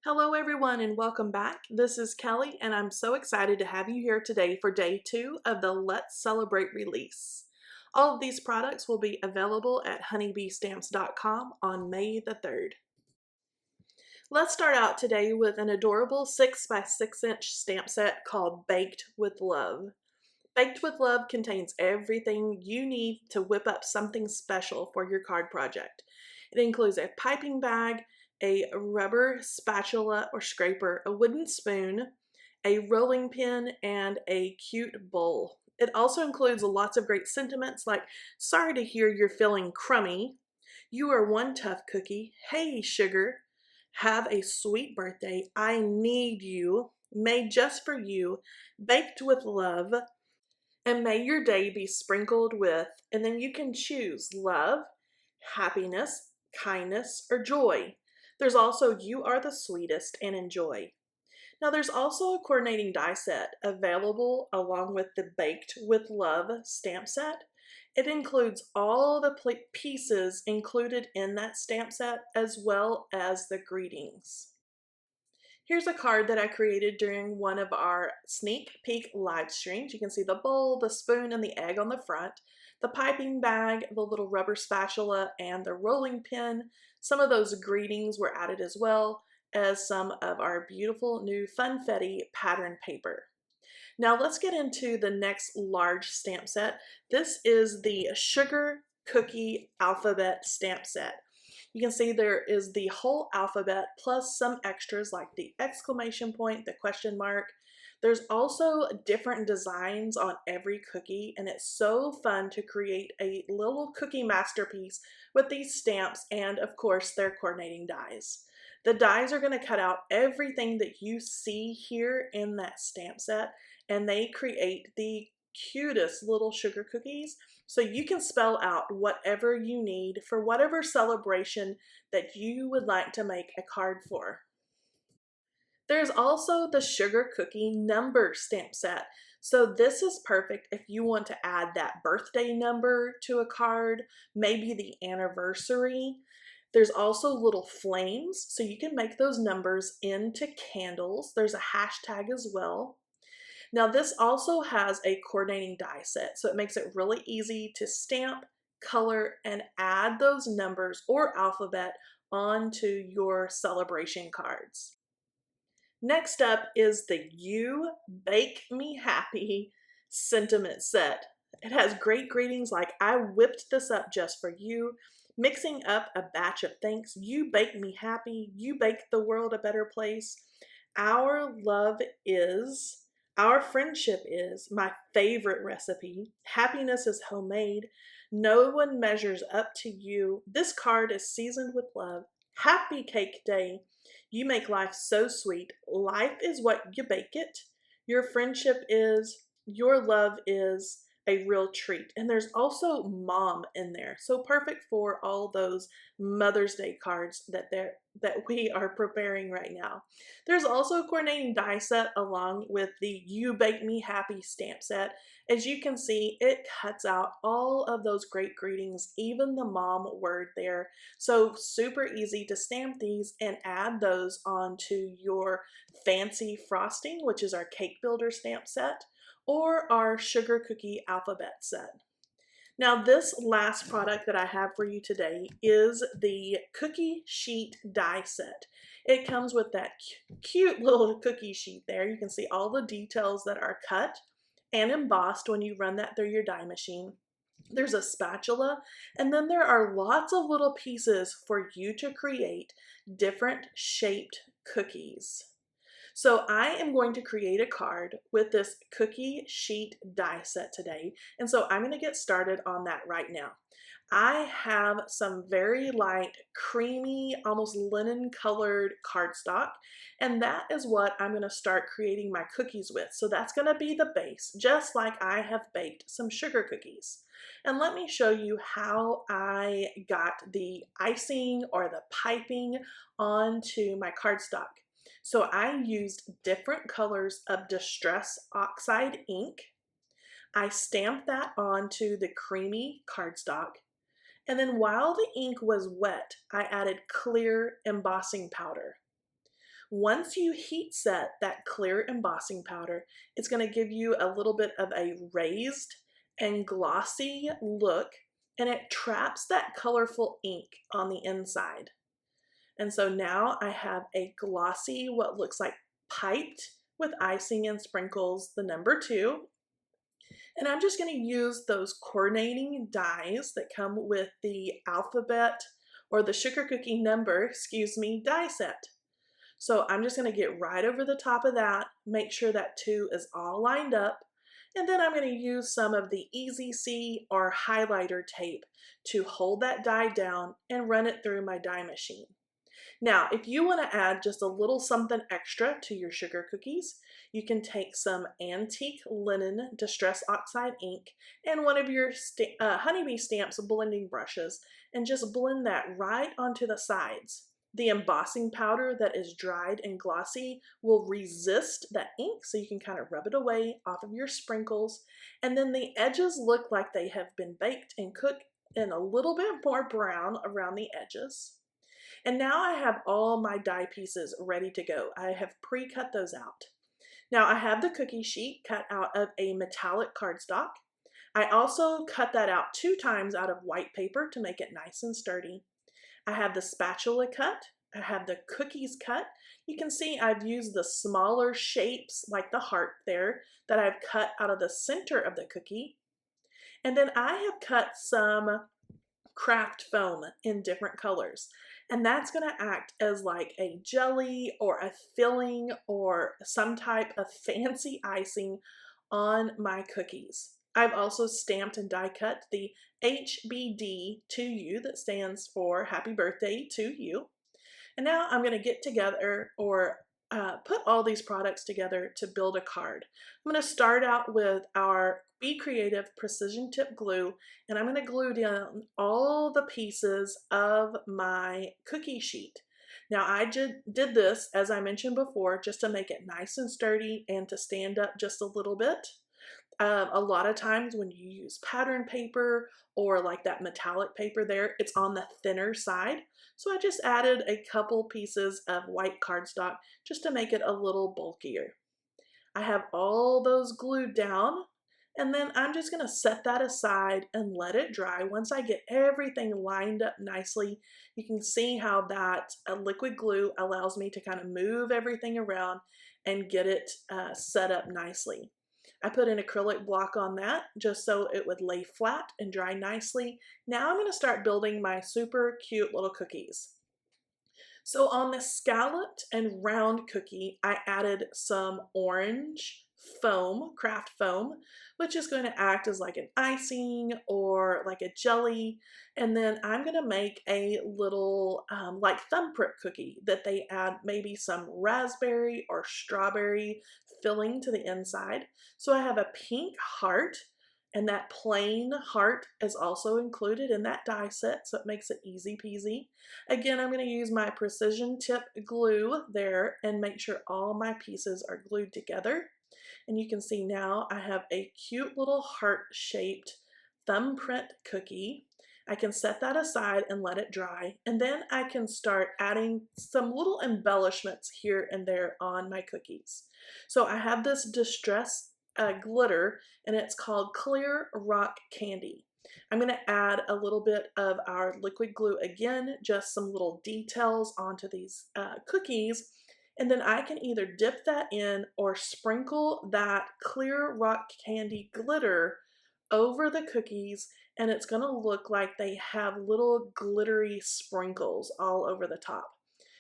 Hello everyone and welcome back. This is Kelly and I'm so excited to have you here today for day 2 of the Let's Celebrate release. All of these products will be available at honeybeestamps.com on May the 3rd. Let's start out today with an adorable 6 by 6 inch stamp set called Baked with Love. Baked with Love contains everything you need to whip up something special for your card project. It includes a piping bag, a rubber spatula or scraper, a wooden spoon, a rolling pin, and a cute bowl. It also includes lots of great sentiments like, "Sorry to hear you're feeling crummy," "You are one tough cookie," "Hey sugar," "Have a sweet birthday," "I need you," "Made just for you," "Baked with love," and "May your day be sprinkled with," and then you can choose love, happiness, kindness, or joy. There's also "You are the sweetest" and "Enjoy." Now there's also a coordinating die set available along with the Baked with Love stamp set. It includes all the pieces included in that stamp set as well as the greetings. Here's a card that I created during one of our sneak peek live streams. You can see the bowl, the spoon, and the egg on the front, the piping bag, the little rubber spatula, and the rolling pin. Some of those greetings were added as well as some of our beautiful new Funfetti pattern paper. Now let's get into the next large stamp set. This is the Sugar Cookie Alphabet stamp set. You can see there is the whole alphabet plus some extras like the exclamation point, the question mark. There's also different designs on every cookie, and it's so fun to create a little cookie masterpiece with these stamps and, of course, their coordinating dies. The dies are going to cut out everything that you see here in that stamp set, and they create the cutest little sugar cookies. So you can spell out whatever you need for whatever celebration that you would like to make a card for. There's also the Sugar Cookie number stamp set. So this is perfect if you want to add that birthday number to a card, maybe the anniversary. There's also little flames, so you can make those numbers into candles. There's a hashtag as well. Now this also has a coordinating die set, so it makes it really easy to stamp, color, and add those numbers or alphabet onto your celebration cards. Next up is the You Bake Me Happy sentiment set. It has great greetings like, "I whipped this up just for you," "Mixing up a batch of thanks," "You bake me happy," "You bake the world a better place," "Our love is," "Our friendship is," "My favorite recipe," "Happiness is homemade," "No one measures up to you," "This card is seasoned with love," "Happy Cake Day," "You make life so sweet," "Life is what you bake it," "Your friendship is," "Your love is," "A real treat." And there's also Mom in there. So perfect for all those Mother's Day cards that we are preparing right now. There's also a coordinating die set along with the You Bake Me Happy stamp set. As you can see, it cuts out all of those great greetings, even the mom word there. So super easy to stamp these and add those onto your fancy frosting, which is our cake builder stamp set, or our sugar cookie alphabet set. Now this last product that I have for you today is the cookie sheet die set. It comes with that cute little cookie sheet there. You can see all the details that are cut and embossed when you run that through your die machine. There's a spatula, and then there are lots of little pieces for you to create different shaped cookies. So I am going to create a card with this cookie sheet die set today, and so I'm going to get started on that right now. I have some very light, creamy, almost linen colored cardstock, and that is what I'm going to start creating my cookies with. So that's going to be the base, just like I have baked some sugar cookies. And let me show you how I got the icing or the piping onto my cardstock. So I used different colors of Distress Oxide ink. I stamped that onto the creamy cardstock. And then while the ink was wet, I added clear embossing powder. Once you heat set that clear embossing powder, it's going to give you a little bit of a raised and glossy look, and it traps that colorful ink on the inside. And so now I have a glossy, what looks like piped with icing and sprinkles, the number 2. And I'm just going to use those coordinating dies that come with the alphabet or the sugar cookie number, die set. So I'm just going to get right over the top of that, make sure that 2 is all lined up, and then I'm going to use some of the Easy C or highlighter tape to hold that die down and run it through my die machine. Now, if you want to add just a little something extra to your sugar cookies, you can take some antique linen distress oxide ink and one of your Honeybee Stamps blending brushes and just blend that right onto the sides. The embossing powder that is dried and glossy will resist that ink, so you can kind of rub it away off of your sprinkles. And then the edges look like they have been baked and cooked and a little bit more brown around the edges. And now I have all my die pieces ready to go. I have pre-cut those out. Now I have the cookie sheet cut out of a metallic cardstock. I also cut that out 2 times out of white paper to make it nice and sturdy. I have the spatula cut. I have the cookies cut. You can see I've used the smaller shapes like the heart there that I've cut out of the center of the cookie. And then I have cut some craft foam in different colors. And that's going to act as like a jelly or a filling or some type of fancy icing on my cookies. I've also stamped and die cut the HBD to you, that stands for Happy Birthday to You. And now I'm going to get together or put all these products together to build a card. I'm going to start out with our Be Creative Precision Tip Glue, and I'm going to glue down all the pieces of my cookie sheet. Now I did this, as I mentioned before, just to make it nice and sturdy and to stand up just a little bit. A lot of times when you use pattern paper or like that metallic paper there, it's on the thinner side. So I just added a couple pieces of white cardstock just to make it a little bulkier. I have all those glued down, and then I'm just going to set that aside and let it dry. Once I get everything lined up nicely, you can see how that liquid glue allows me to kind of move everything around and get it set up nicely. I put an acrylic block on that just so it would lay flat and dry nicely. Now I'm going to start building my super cute little cookies. So on the scalloped and round cookie, I added some orange foam, craft foam, which is going to act as like an icing or like a jelly. And then I'm going to make a little like thumbprint cookie that they add maybe some raspberry or strawberry filling to the inside. So I have a pink heart, and that plain heart is also included in that die set, so it makes it easy peasy. Again, I'm going to use my precision tip glue there and make sure all my pieces are glued together. And you can see now I have a cute little heart-shaped thumbprint cookie. I can set that aside and let it dry, and then I can start adding some little embellishments here and there on my cookies. So I have this distress glitter, and it's called Clear Rock Candy. I'm going to add a little bit of our liquid glue again, just some little details onto these cookies, and then I can either dip that in or sprinkle that Clear Rock Candy glitter over the cookies, and it's going to look like they have little glittery sprinkles all over the top.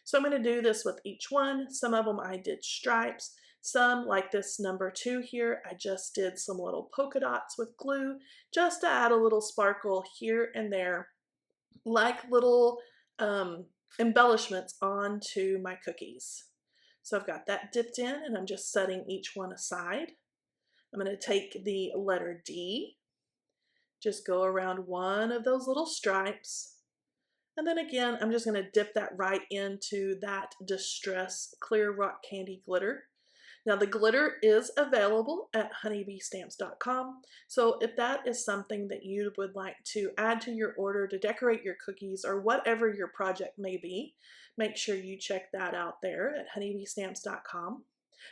So I'm going to do this with each one. Some of them I did stripes. Some, like this number 2 here, I just did some little polka dots with glue just to add a little sparkle here and there, like little embellishments onto my cookies. So I've got that dipped in, and I'm just setting each one aside. I'm going to take the letter D, just go around one of those little stripes, and then again I'm just going to dip that right into that Distress Clear Rock Candy glitter. Now the glitter is available at honeybeestamps.com, so if that is something that you would like to add to your order to decorate your cookies or whatever your project may be, Make sure you check that out there at honeybeestamps.com.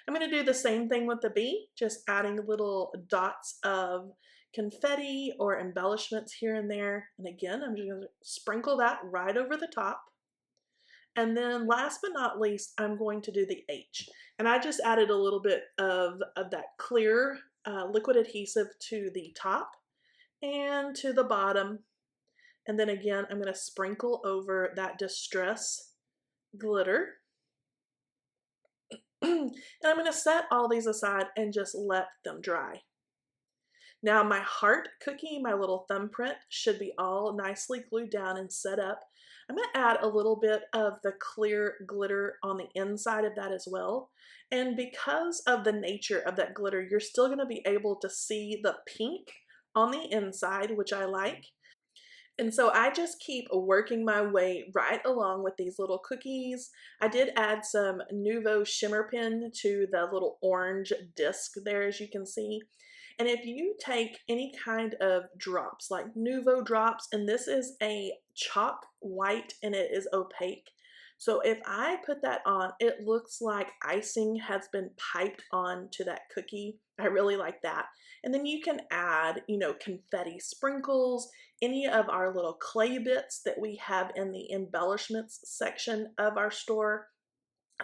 I'm going to do the same thing with the bee, just adding little dots of confetti or embellishments here and there. And again, I'm just going to sprinkle that right over the top. And then last but not least, I'm going to do the H. And I just added a little bit of that clear liquid adhesive to the top and to the bottom. And then again, I'm going to sprinkle over that Distress glitter. And I'm going to set all these aside and just let them dry. Now my heart cookie, my little thumbprint, should be all nicely glued down and set up. I'm going to add a little bit of the clear glitter on the inside of that as well. And because of the nature of that glitter, you're still going to be able to see the pink on the inside, which I like. And so I just keep working my way right along with these little cookies. I did add some Nuvo Shimmer Pen to the little orange disc there, as you can see. And if you take any kind of drops, like Nuvo drops, and this is a chalk white and it is opaque. So if I put that on, it looks like icing has been piped onto that cookie. I really like that. And then you can add, confetti sprinkles, any of our little clay bits that we have in the embellishments section of our store.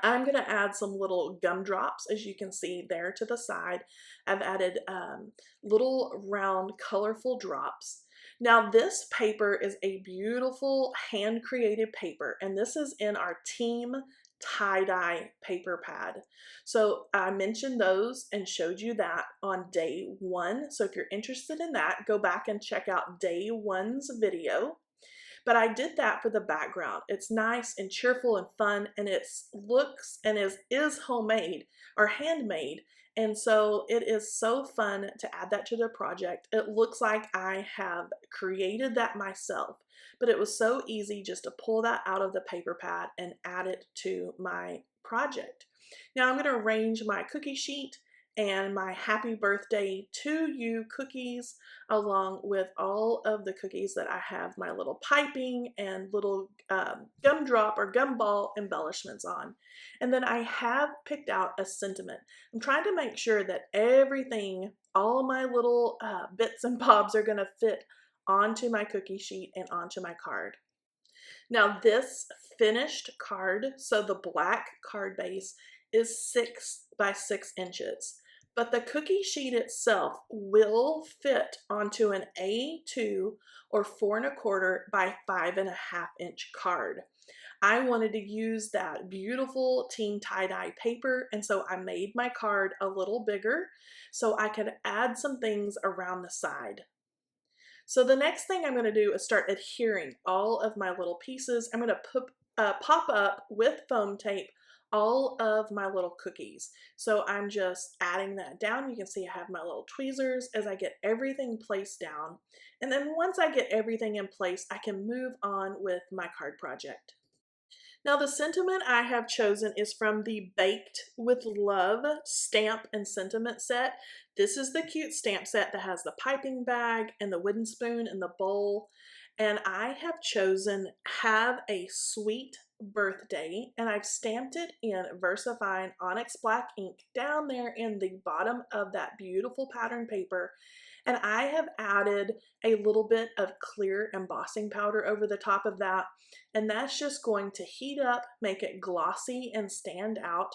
I'm going to add some little gumdrops, as you can see there to the side. I've added little round colorful drops. Now this paper is a beautiful hand-created paper, and this is in our Team tie-dye paper pad. So I mentioned those and showed you that on day 1. So if you're interested in that, go back and check out day 1's video. But I did that for the background. It's nice and cheerful and fun, and it looks and is homemade or handmade. And so it is so fun to add that to the project. It looks like I have created that myself, but it was so easy just to pull that out of the paper pad and add it to my project. Now I'm going to arrange my cookie sheet and my happy birthday to you cookies, along with all of the cookies that I have my little piping and little gumdrop or gumball embellishments on. And then I have picked out a sentiment. I'm trying to make sure that everything, all my little bits and bobs are going to fit onto my cookie sheet and onto my card. Now this finished card, so the black card base, is 6 by 6 inches. But the cookie sheet itself will fit onto an A2 or 4 1/4 by 5 1/2 inch card. I wanted to use that beautiful Team tie-dye paper, and so I made my card a little bigger so I could add some things around the side. So the next thing I'm going to do is start adhering all of my little pieces. I'm going to pop up with foam tape all of my little cookies. So I'm just adding that down. You can see I have my little tweezers as I get everything placed down. And then once I get everything in place, I can move on with my card project. Now the sentiment I have chosen is from the Baked with Love stamp and sentiment set. This is the cute stamp set that has the piping bag and the wooden spoon and the bowl. And I have chosen Have a Sweet Birthday, and I've stamped it in VersaFine Onyx Black ink down there in the bottom of that beautiful pattern paper. And I have added a little bit of clear embossing powder over the top of that. And that's just going to heat up, make it glossy and stand out.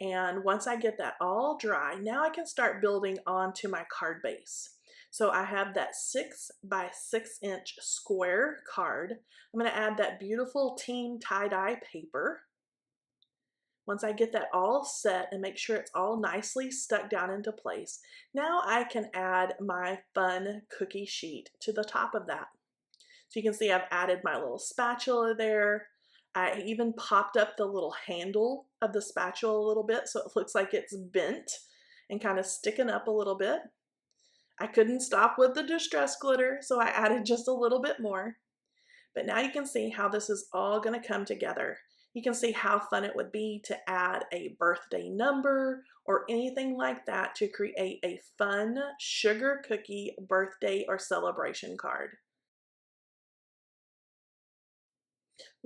And once I get that all dry, now I can start building onto my card base. So I have that 6 by 6 inch square card. I'm going to add that beautiful Team tie-dye paper. Once I get that all set and make sure it's all nicely stuck down into place, now I can add my fun cookie sheet to the top of that. So you can see I've added my little spatula there. I even popped up the little handle of the spatula a little bit so it looks like it's bent and kind of sticking up a little bit. I couldn't stop with the Distress glitter, so I added just a little bit more. But now you can see how this is all going to come together. You can see how fun it would be to add a birthday number or anything like that to create a fun sugar cookie birthday or celebration card.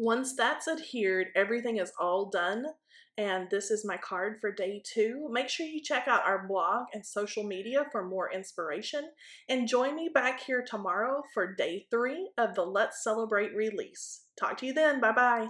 Once that's adhered, everything is all done, and this is my card for day 2. Make sure you check out our blog and social media for more inspiration, and join me back here tomorrow for day 3 of the Let's Celebrate release. Talk to you then. Bye-bye.